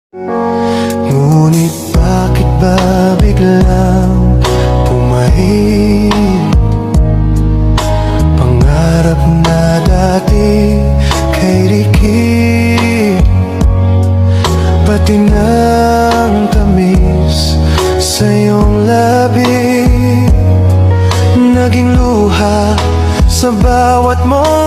Ngunit bakit ba biglang pumahid? Pangarap na dati kay Ricky, pati ng tamis sa iyong labi, naging luha sa bawat mo